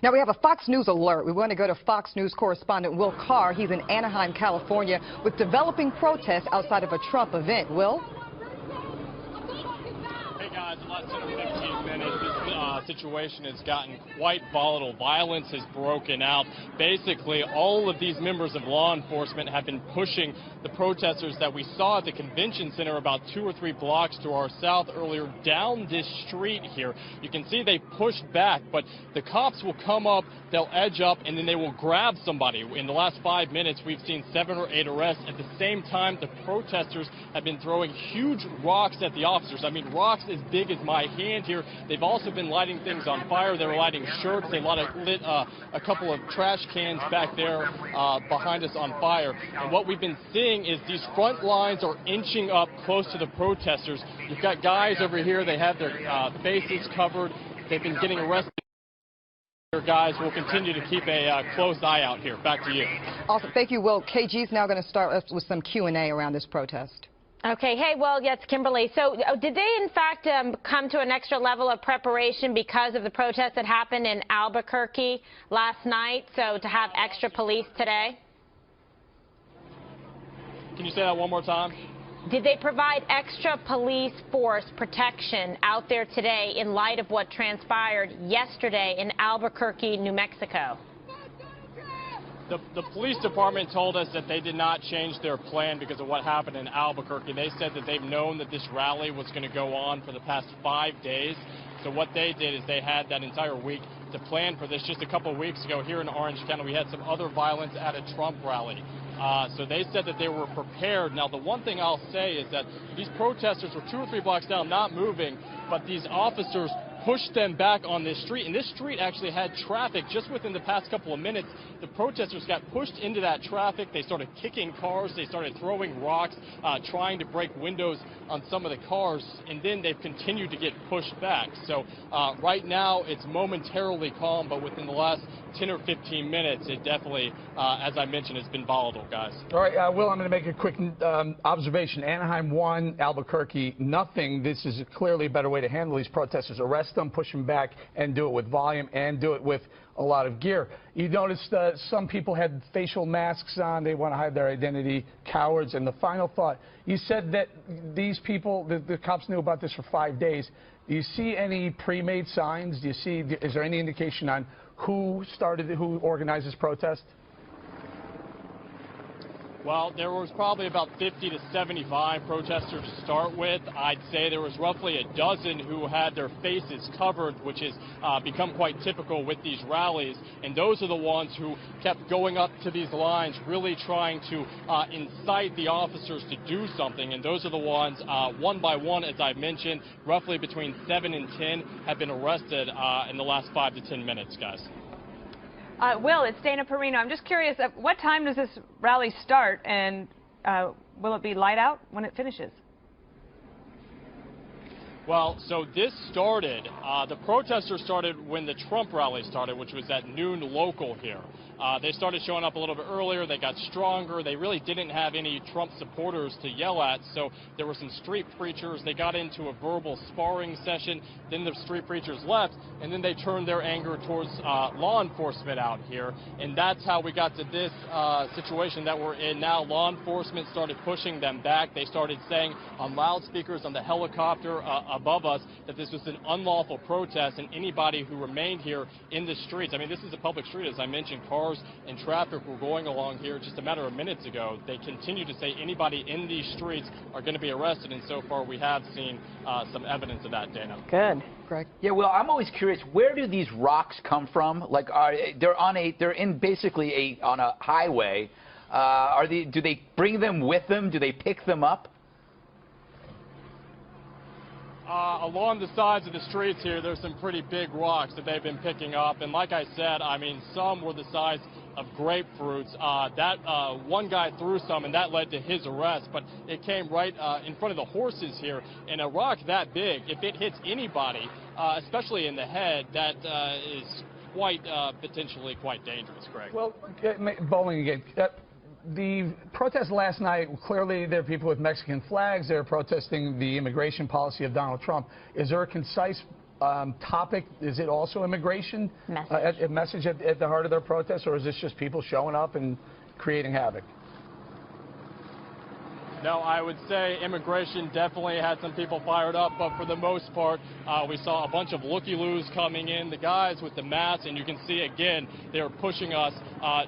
Now we have a Fox News alert. We want to go to Fox News correspondent Will Carr. He's in Anaheim, California, with developing protests outside of a Trump event. Will? Hey guys, in less than 15 minutes, this situation has gotten quite volatile. Violence has broken out. Basically, all of these members of law enforcement have been pushing the protesters that we saw at the convention center about 2 or 3 blocks to our south earlier down this street here. You can see they pushed back, but the cops will come up, they'll edge up, and then they will grab somebody. In the last 5 minutes, we've seen 7 or 8 arrests. At the same time, the protesters have been throwing huge rocks at the officers. I mean, rocks as big as my hand here. They've also been lighting things on fire. They were lighting shirts. They lit a couple of trash cans back there behind us on fire. And what we've been seeing is these front lines are inching up close to the protesters. You've got guys over here. They have their faces covered. They've been getting arrested. Guys, we'll continue to keep a close eye out here. Back to you. Awesome. Thank you, Will. KG's now going to start us with some Q&A around this protest. Okay. Hey, well, yes, Kimberly. So did they, in fact, come to an extra level of preparation because of the protest that happened in Albuquerque last night, so to have extra police today? Can you say that one more time? Did they provide extra police force protection out there today in light of what transpired yesterday in Albuquerque, New Mexico? The police department told us that they did not change their plan because of what happened in Albuquerque. They said that they've known that this rally was going to go on for the past 5 days. So what they did is they had that entire week to plan for this. Just a couple of weeks ago here in Orange County, we had some other violence at a Trump rally. So they said that they were prepared. Now, the one thing I'll say is that these protesters were 2 or 3 blocks down, not moving, but these officers pushed them back on this street. And this street actually had traffic just within the past couple of minutes. The protesters got pushed into that traffic. They started kicking cars. They started throwing rocks, trying to break windows on some of the cars. And then they've continued to get pushed back. So right now it's momentarily calm, but within the last 10 or 15 minutes, it definitely, as I mentioned, has been volatile, guys. All right, Will, I'm going to make a quick observation. Anaheim 1, Albuquerque, nothing. This is clearly a better way to handle these protesters. Arrest them, push them back, and do it with volume, and do it with a lot of gear. You noticed some people had facial masks on. They want to hide their identity. Cowards. And the final thought, you said that these people, the cops knew about this for 5 days. Do you see any pre-made signs? Do you see, is there any indication on who organized this protest? Well, there was probably about 50 to 75 protesters to start with. I'd say there was roughly a dozen who had their faces covered, which has become quite typical with these rallies. And those are the ones who kept going up to these lines, really trying to incite the officers to do something. And those are the ones, one by one, as I mentioned, roughly between 7 and 10 have been arrested in the last 5 to 10 minutes, guys. Will, it's Dana Perino. I'm just curious, at what time does this rally start, and will it be light out when it finishes? Well, so this started, the protesters started when the Trump rally started, which was at noon local here. They started showing up a little bit earlier. They got stronger. They really didn't have any Trump supporters to yell at, so there were some street preachers. They got into a verbal sparring session. Then the street preachers left, and then they turned their anger towards law enforcement out here. And that's how we got to this situation that we're in now. Law enforcement started pushing them back. They started saying on loudspeakers on the helicopter above us that this was an unlawful protest, and anybody who remained here in the streets, I mean, this is a public street, as I mentioned. Cars and traffic were going along here just a matter of minutes ago. They continue to say anybody in these streets are going to be arrested, and so far we have seen some evidence of that, Dana. Good. Greg? Yeah, well, I'm always curious, where do these rocks come from? Like, they're in basically on a highway. Do they bring them with them? Do they pick them up? Along the sides of the streets here, there's some pretty big rocks that they've been picking up. And like I said, I mean, some were the size of grapefruits. One guy threw some, and that led to his arrest. But it came right in front of the horses here. And a rock that big, if it hits anybody, especially in the head, that is quite potentially quite dangerous, Greg. Well, bowling again. The protest last night, clearly there are people with Mexican flags. They're protesting the immigration policy of Donald Trump. Is there a concise topic, is it also immigration? A message at the heart of their protest, or is this just people showing up and creating havoc? No, I would say immigration definitely had some people fired up, but for the most part, we saw a bunch of looky-loos coming in, the guys with the masks, and you can see again, they were pushing us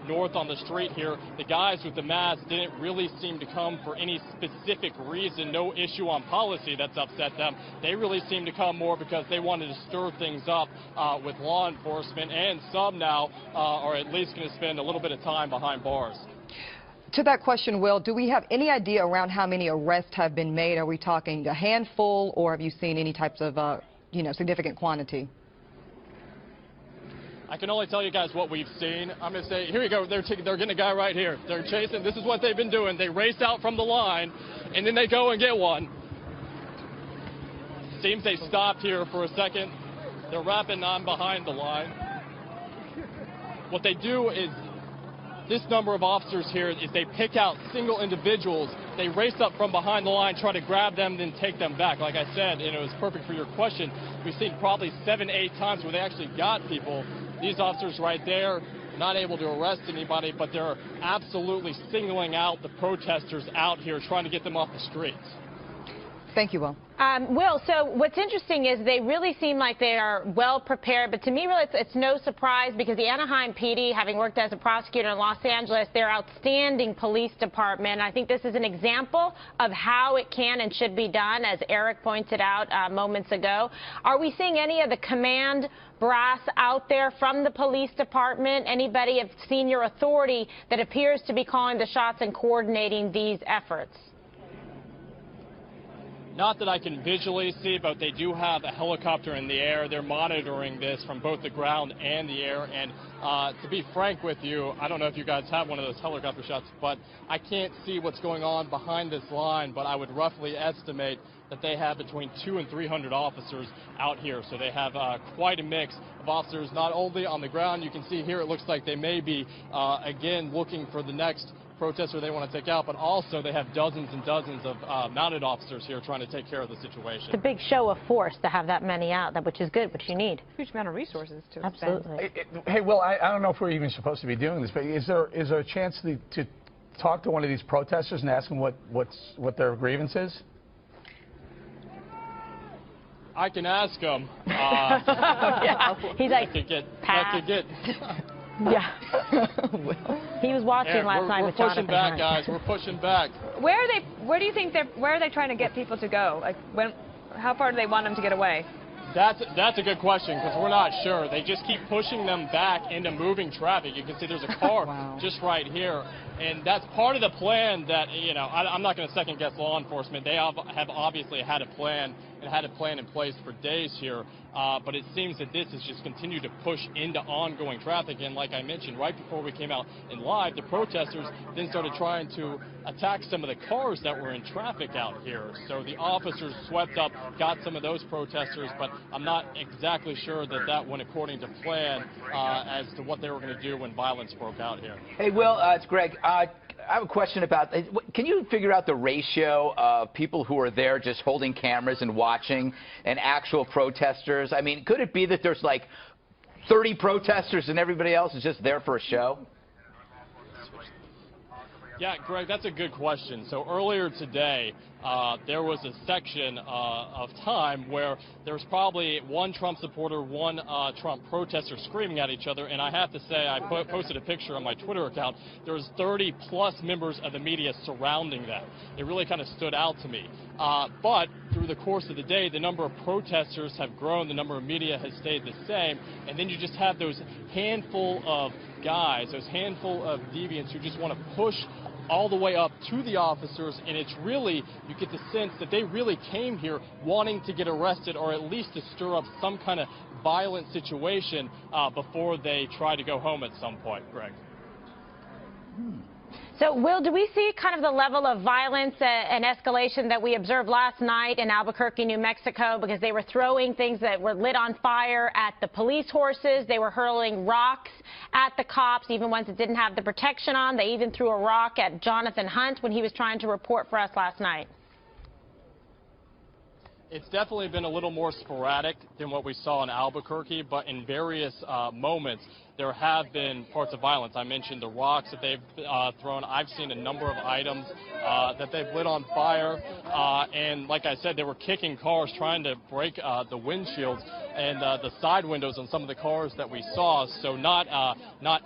north on the street here. The guys with the masks didn't really seem to come for any specific reason, no issue on policy that's upset them. They really seemed to come more because they wanted to stir things up with law enforcement, and some now are at least going to spend a little bit of time behind bars. To that question, Will, do we have any idea around how many arrests have been made? Are we talking a handful, or have you seen any types of, significant quantity? I can only tell you guys what we've seen. I'm going to say, here we go. They're getting a guy right here. They're chasing. This is what they've been doing. They race out from the line, and then they go and get one. Seems they stopped here for a second. They're wrapping on behind the line. What they do is, this number of officers here is they pick out single individuals. They race up from behind the line, try to grab them, then take them back. Like I said, and it was perfect for your question, we've seen probably 7, 8 times where they actually got people. These officers right there, not able to arrest anybody, but they're absolutely singling out the protesters out here, trying to get them off the streets. Thank you, Will. Will, so what's interesting is they really seem like they are well prepared, but to me, really, it's no surprise because the Anaheim PD, having worked as a prosecutor in Los Angeles, they're outstanding police department. I think this is an example of how it can and should be done, as Eric pointed out moments ago. Are we seeing any of the command brass out there from the police department, anybody of senior authority that appears to be calling the shots and coordinating these efforts? Not that I can visually see, but they do have a helicopter in the air. They're monitoring this from both the ground and the air. And to be frank with you, I don't know if you guys have one of those helicopter shots, but I can't see what's going on behind this line. But I would roughly estimate that they have between 200 and 300 officers out here. So they have quite a mix of officers, not only on the ground. You can see here it looks like they may be, again, looking for the next protester they want to take out, but also they have dozens and dozens of mounted officers here trying to take care of the situation. It's a big show of force to have that many out, which is good, which you need. Huge amount of resources to Absolutely. Hey, Will, I don't know if we're even supposed to be doing this, but is there a chance to talk to one of these protesters and ask them what their grievance is? I can ask them. Yeah. He's like, yeah. He was watching last night with Jonathan We're pushing back, Hunt. guys. We're pushing back. Where do you think where are they trying to get people to go? Like, how far do they want them to get away? That's a good question, because we're not sure. They just keep pushing them back into moving traffic. You can see there's a car just right here. And that's part of the plan that, I'm not going to second guess law enforcement. They have obviously had a plan and had a plan in place for days here. But it seems that this has just continued to push into ongoing traffic. And like I mentioned, right before we came out in live, the protesters then started trying to attack some of the cars that were in traffic out here. So the officers swept up, got some of those protesters, but I'm not exactly sure that that went according to plan as to what they were going to do when violence broke out here. Hey, Will, it's Greg. I have a question about, can you figure out the ratio of people who are there just holding cameras and watching and actual protesters? I mean, could it be that there's like 30 protesters and everybody else is just there for a show? Yeah, Greg, that's a good question. So earlier today, there was a section of time where there was probably one Trump supporter, one Trump protester screaming at each other. And I have to say, I posted a picture on my Twitter account. There was 30-plus members of the media surrounding them. It really kind of stood out to me. But through the course of the day, the number of protesters have grown. The number of media has stayed the same. And then you just have those handful of guys, those handful of deviants who just want to push all the way up to the officers, and it's really, you get the sense that they really came here wanting to get arrested or at least to stir up some kind of violent situation before they try to go home at some point, Greg. So, Will, do we see kind of the level of violence and escalation that we observed last night in Albuquerque, New Mexico, because they were throwing things that were lit on fire at the police horses. They were hurling rocks at the cops, even ones that didn't have the protection on. They even threw a rock at Jonathan Hunt when he was trying to report for us last night. It's definitely been a little more sporadic than what we saw in Albuquerque, but in various moments, there have been parts of violence. I mentioned the rocks that they've thrown. I've seen a number of items that they've lit on fire. And like I said, they were kicking cars, trying to break the windshields and the side windows on some of the cars that we saw. So not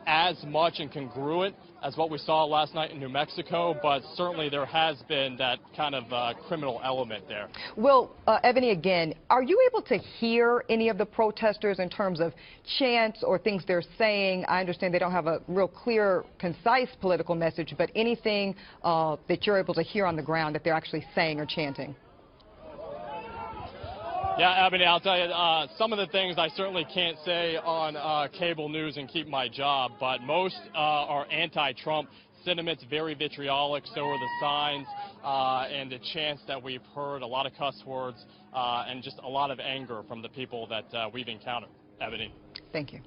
as much and congruent as what we saw last night in New Mexico, but certainly there has been that kind of criminal element there. Will, Ebony, again, are you able to hear any of the protesters in terms of chants or things they're saying? I understand they don't have a real clear, concise political message, but anything that you're able to hear on the ground that they're actually saying or chanting? Yeah, Ebony, I'll tell you, some of the things I certainly can't say on cable news and keep my job, but most are anti-Trump sentiments, very vitriolic. So are the signs and the chants that we've heard, a lot of cuss words, and just a lot of anger from the people that we've encountered. Ebony. Thank you.